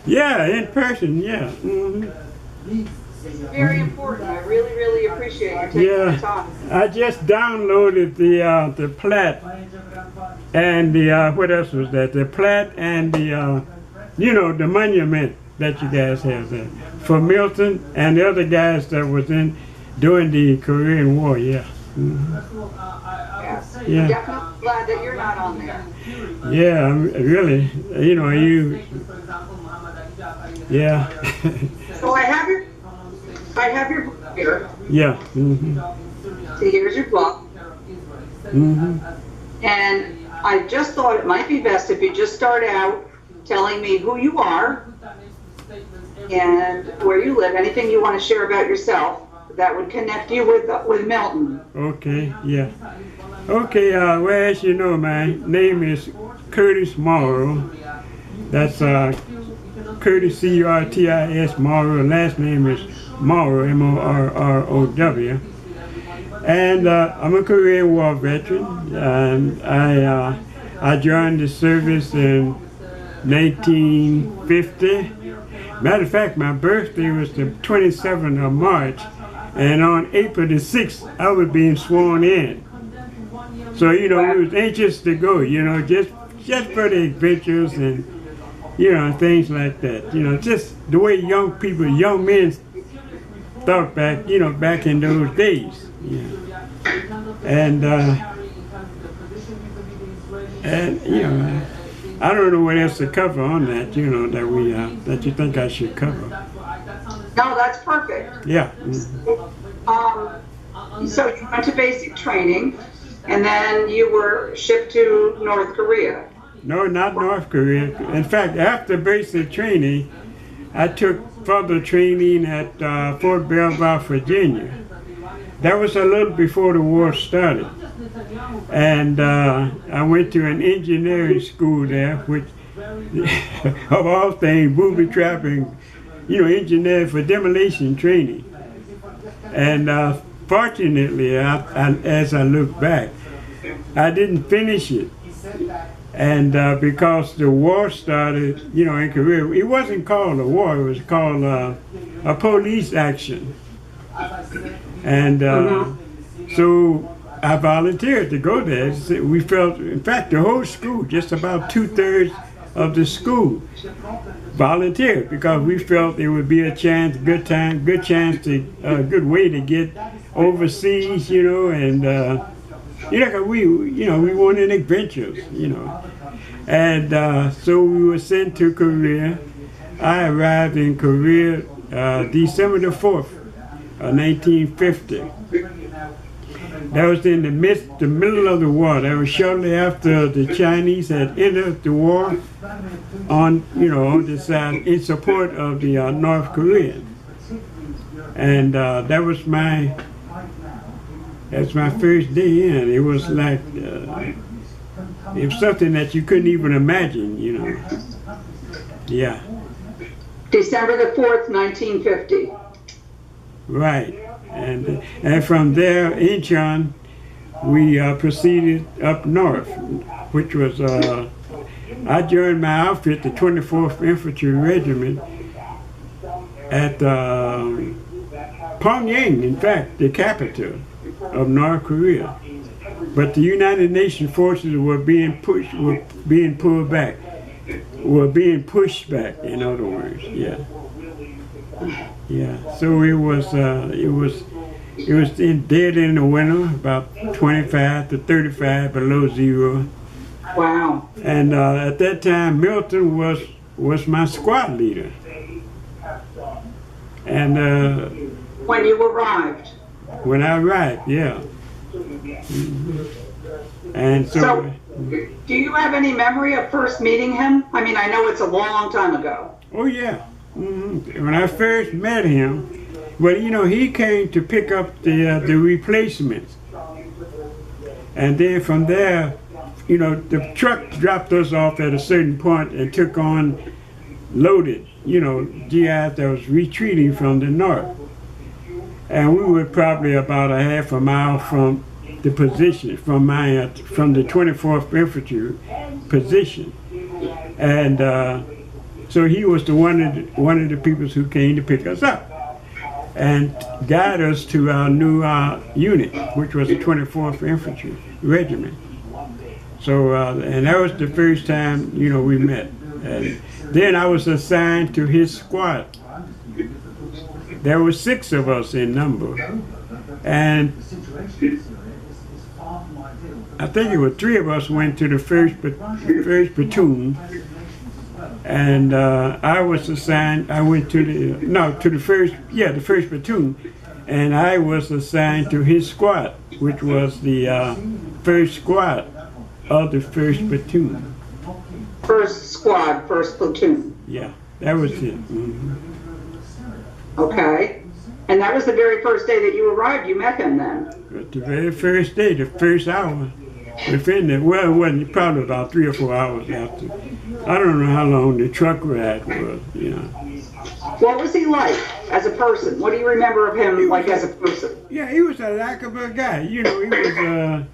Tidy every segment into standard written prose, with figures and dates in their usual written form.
Yeah, in person, yeah. Very important. I really, really appreciate you taking the time. I just downloaded the plat and the what else was that? The plat and the you know, the monument that you guys have there for Milton and the other guys that was in during the Korean War. Yeah. Yes. Yeah. I'm definitely glad that you're not on there. Yeah, really. You know, you. Yeah. So I have your book here. Yeah. So here's your book. And I just thought it might be best if you just start out telling me who you are and where you live, anything you want to share about yourself that would connect you with Milton. Okay, yeah. Okay, well, as you know, my name is Curtis Morrow. That's Curtis, C-U-R-T-I-S, Morrow. Last name is Morrow, M-O-R-R-O-W. And I'm a Korean War veteran. And I joined the service in 1950. Matter of fact, my birthday was the 27th of March. And on April the 6th, I was being sworn in. So, you know, we was anxious to go, you know, just for the adventures and, you know, things like that. You know, just the way young people, young men thought back, you know, back in those days. Yeah. And you know, I don't know what else to cover on that, you know, that you think I should cover. No, that's perfect. Yeah. So you went to basic training, and then you were shipped to North Korea. No, not North Korea. In fact, after basic training, I took further training at Fort Belvoir, Virginia. That was a little before the war started. And I went to an engineering school there, which, of all things, booby trapping, you know, engineering for demolition training. And fortunately, as I look back, I didn't finish it. And because the war started, you know, in Korea, it wasn't called a war, it was called a police action. And so I volunteered to go there. We felt, in fact, the whole school, just about 2/3 of the school volunteered because we felt it would be a chance, good chance to, good way to get overseas, you know, and you know, we wanted adventures, you know, and so we were sent to Korea. I arrived in Korea December the 4th, 1950. That was in the middle of the war. That was shortly after the Chinese had entered the war on, you know, on the side in support of the North Koreans. And that was my first day in. It was like, it was something that you couldn't even imagine, you know. Yeah. December the 4th, 1950. Right. And from there, Incheon, we proceeded up north, which was, I joined my outfit, the 24th Infantry Regiment, at Pyongyang, in fact, the capital of North Korea. But the United Nations forces were being pushed back, in other words, yeah. Yeah, so it was dead in the winter, about 25 to 35 below zero. Wow. And at that time, Milton was my squad leader. And when you arrived? When I arrived, yeah. And so do you have any memory of first meeting him? I mean, I know it's a long time ago. Oh yeah. When I first met him, well, you know, he came to pick up the replacements, and then from there, you know, the truck dropped us off at a certain point and took on loaded, you know, GIs that was retreating from the north, and we were probably about a half a mile from the position, from the 24th Infantry position, and So he was one of the people who came to pick us up and guide us to our new unit, which was the 24th Infantry Regiment. So, and that was the first time, you know, we met. And then I was assigned to his squad. There were 6 of us in number. And I think it was 3 of us went to the first platoon. And I was assigned, I went to the first platoon. And I was assigned to his squad, which was the first squad of the first platoon. First squad, first platoon. Yeah, that was it. Mm-hmm. Okay. And that was the very first day that you arrived. You met him then? The very first day, the first hour. Within the, well, it wasn't probably about 3 or 4 hours after. I don't know how long the truck ride was, you know. What was he like as a person? What do you remember of him like as a person? Yeah, he was a likable guy. You know,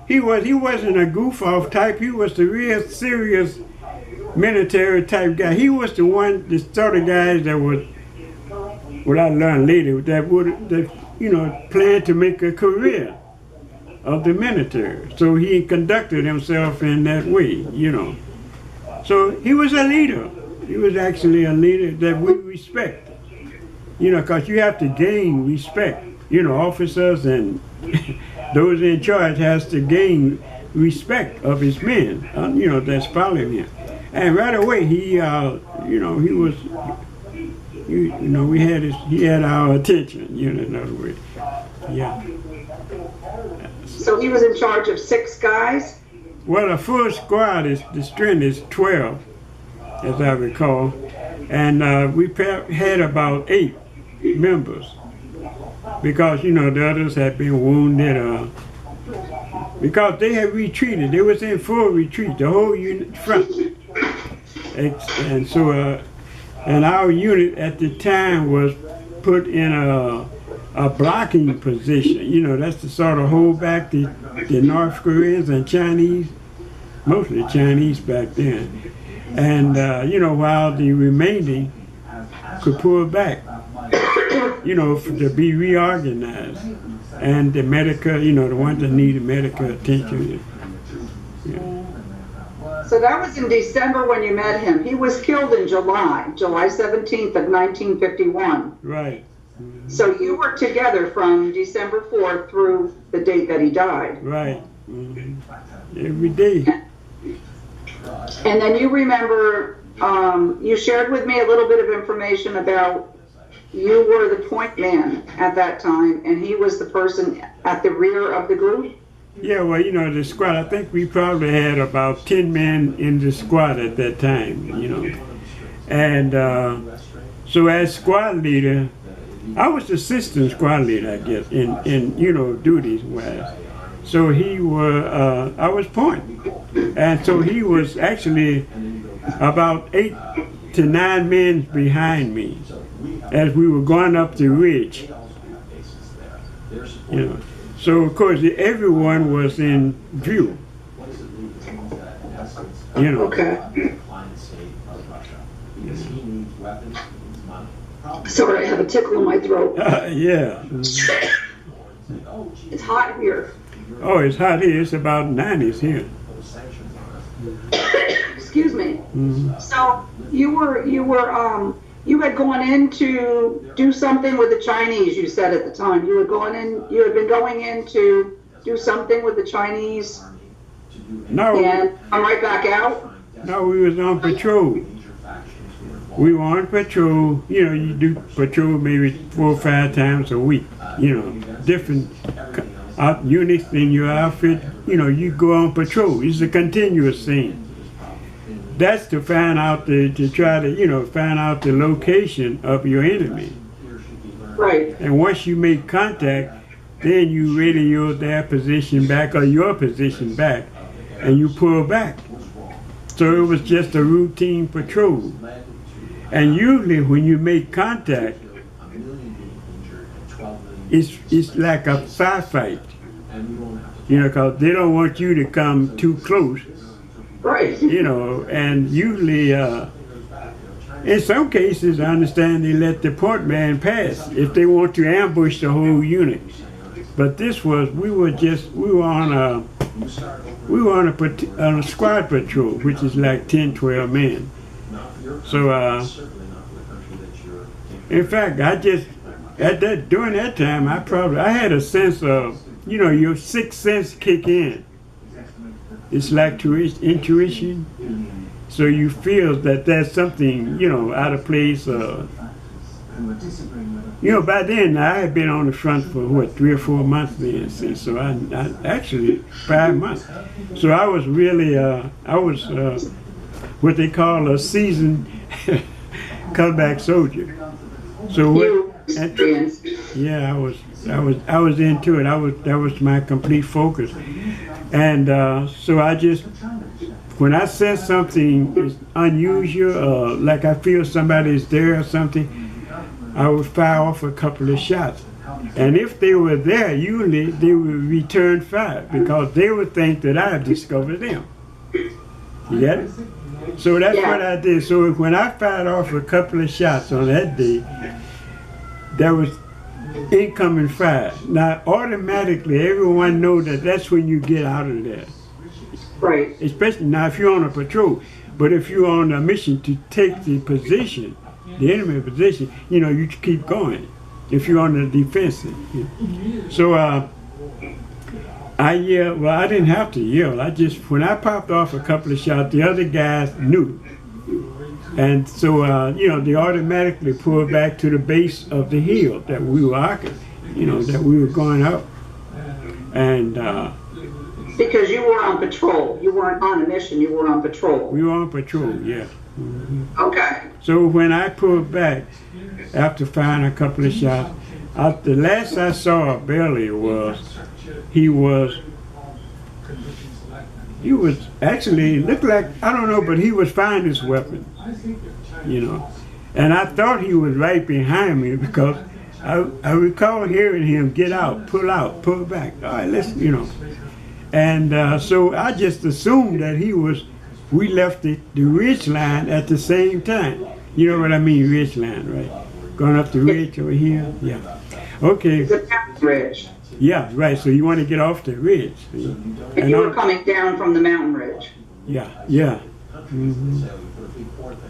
he wasn't a goof-off type. He was the real serious military type guy. He was the sort of guys that would, what I learned later, that you know, planned to make a career of the military. So he conducted himself in that way, you know. So he was a leader. He was actually a leader that we respect, you know, because you have to gain respect. You know, officers and those in charge has to gain respect of his men, you know, that's following him. And right away, he, you know, he was, you know, he had our attention, you know, in other words. Yeah. So he was in charge of 6 guys? Well, a full squad the strength is 12, as I recall. And we had about 8 members. Because, you know, the others had been wounded, because they had retreated. They was in full retreat, the whole unit front. And so, and our unit at the time was put in a blocking position. You know, that's to sort of hold back the North Koreans and Chinese, mostly Chinese back then. And, you know, while the remaining could pull back, you know, to be reorganized. And the medical, you know, the ones that needed medical attention. Yeah. So that was in December when you met him. He was killed in July 17th of 1951. Right. Mm-hmm. So you were together from December 4th through the date that he died. Right. Mm-hmm. Every day. And then you remember, you shared with me a little bit of information about you were the point man at that time, and he was the person at the rear of the group? Yeah, well, you know, the squad, I think we probably had about 10 men in the squad at that time, you know. And so as squad leader, I was assistant squad leader, I guess, in you know, duties-wise. So I was point. And so he was actually about 8 to 9 men behind me as we were going up the ridge. You know. So of course everyone was in view. You know. Okay. Sorry, I have a tickle in my throat. Yeah. It's hot here. Oh, it's hot here. It's about 90s here. Excuse me. Mm-hmm. So you had gone in to do something with the Chinese, you said at the time. You had been going in to do something with the Chinese. No. And come right back out? No, we was on patrol. We were on patrol. You know, you do patrol maybe 4 or 5 times a week. You know, different units in your outfit. You know, you go on patrol. It's a continuous thing. That's to find out to try to, you know, find out the location of your enemy. Right. And once you make contact, then you radio their position back or your position back, and you pull back. So it was just a routine patrol. And usually when you make contact, it's like a firefight. You know, because they don't want you to come too close. Right. You know, and usually In some cases, I understand they let the point man pass if they want to ambush the whole unit. But this was, we were on a squad patrol, which is like 10, 12 men. So, in fact, during that time, I had a sense of, you know, your sixth sense kick in. It's like intuition. So you feel that there's something, you know, out of place. You know, by then I had been on the front for what, 3 or 4 months then. See, so I actually 5 months. So I was really, what they call a seasoned comeback soldier. So yeah, I was into it. That was my complete focus. And so when I sense something is unusual, like I feel somebody is there or something, I would fire off a couple of shots. And if they were there, usually they would return fire because they would think that I had discovered them. You get it? So that's what I did. So when I fired off a couple of shots on that day, there was incoming fire. Now, automatically, everyone knows that that's when you get out of there. Right. Especially now if you're on a patrol. But if you're on a mission to take the position, the enemy position, you know, you keep going if you're on the defensive. So I yelled. Well, I didn't have to yell. When I popped off a couple of shots, the other guys knew. And so, you know, they automatically pulled back to the base of the hill that we were arcing, you know, that we were going up. And because you were on patrol. You weren't on a mission, you were on patrol. We were on patrol, yeah. Okay. So when I pulled back, after firing a couple of shots, the last I saw of Bailey was, he was actually, looked like, I don't know, but he was firing his weapon, you know. And I thought he was right behind me because I recall hearing him get out, pull back. All right, let's, you know. And so I just assumed that we left the ridge line at the same time. You know what I mean, ridge line, right? Going up the ridge over here, yeah. Okay. The mountain ridge. Yeah, right, so you want to get off the ridge. See? And you were coming down from the mountain ridge. Yeah, yeah.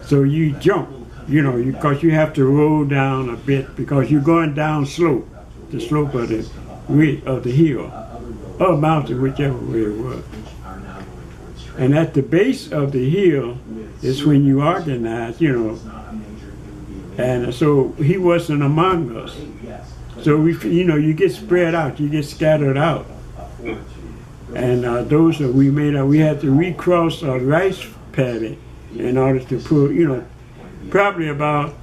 So you jump, you know, because you have to roll down a bit because you're going down slope, the slope of the ridge, of the hill, or mountain, whichever way it was. And at the base of the hill is when you organize, you know. And so he wasn't among us. So you know, you get spread out, you get scattered out. And those that we made up, we had to recross a rice paddy in order to pull, you know, probably about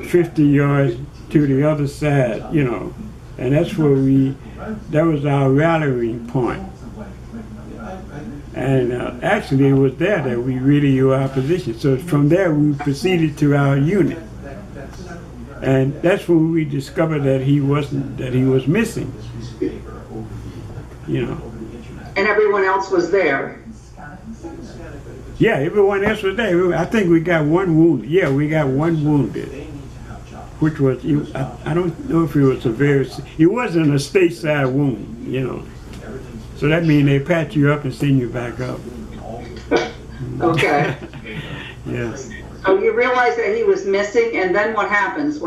50 yards to the other side, you know. And that's where that was our rallying point. And actually it was there that we really knew our position. So from there we proceeded to our unit. And that's when we discovered that he was missing, you know. And everyone else was there. Yeah, everyone else was there. I think we got one wounded. Yeah, we got one wounded, which was, I don't know if it was it wasn't a stateside wound, you know. So that means they patch you up and send you back up. Okay. Yeah. So you realize that he was missing, and then what happens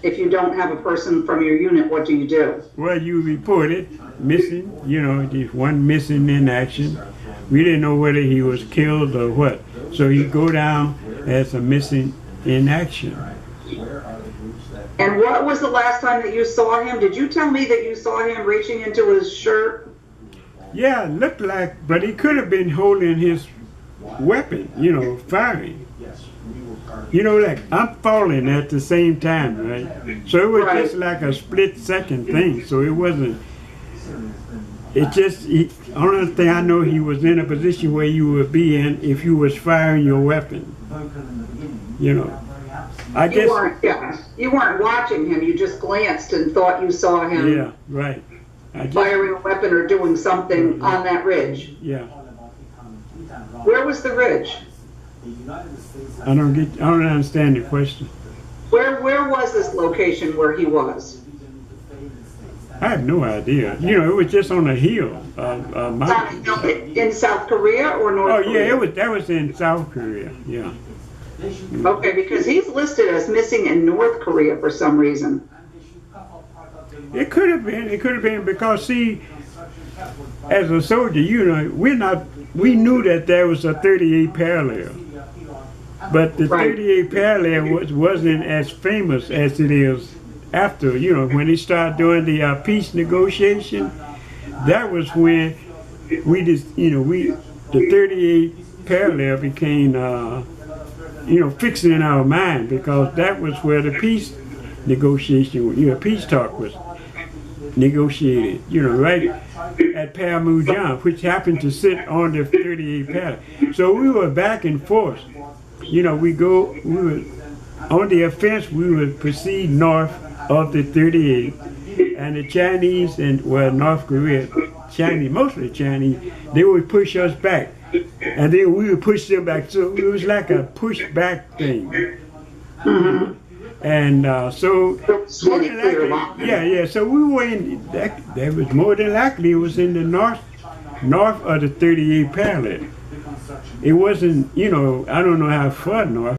if you don't have a person from your unit, what do you do? Well, you report it, missing, you know, just one missing in action. We didn't know whether he was killed or what. So you go down as a missing in action. And what was the last time that you saw him? Did you tell me that you saw him reaching into his shirt? Yeah, it looked like, but he could have been holding his weapon, you know, firing. You know, like, I'm falling at the same time, right? So it was just like a split-second thing. So it wasn't, only thing I know, he was in a position where you would be in if you was firing your weapon. You know, I guess. You weren't watching him, you just glanced and thought you saw him. Yeah, right. Firing a weapon or doing something on that ridge. Yeah. Where was the ridge? I don't understand the question. Where was this location where he was? I have no idea. You know, it was just on a hill. In South Korea or North Korea? Yeah, that was in South Korea, yeah. Okay, because he's listed as missing in North Korea for some reason. It could have been because, see, as a soldier, you know, we knew that there was a 38 parallel. But the 38 parallel wasn't as famous as it is after, you know, when they started doing the peace negotiation. That was when we just, you know, the 38 parallel became, you know, fixed in our mind, because that was where the peace negotiation, you know, peace talk was negotiated, you know, right at Paramujan, which happened to sit on the 38 parallel. So we were back and forth. You know, we were on the offense, we would proceed north of the 38, and the Chinese North Korea, mostly Chinese, they would push us back, and then we would push them back. So it was like a push-back thing. Mm-hmm. And so, more than likely, so we were in, that was more than likely, it was in the north of the 38 parallel. It wasn't, you know, I don't know how far north.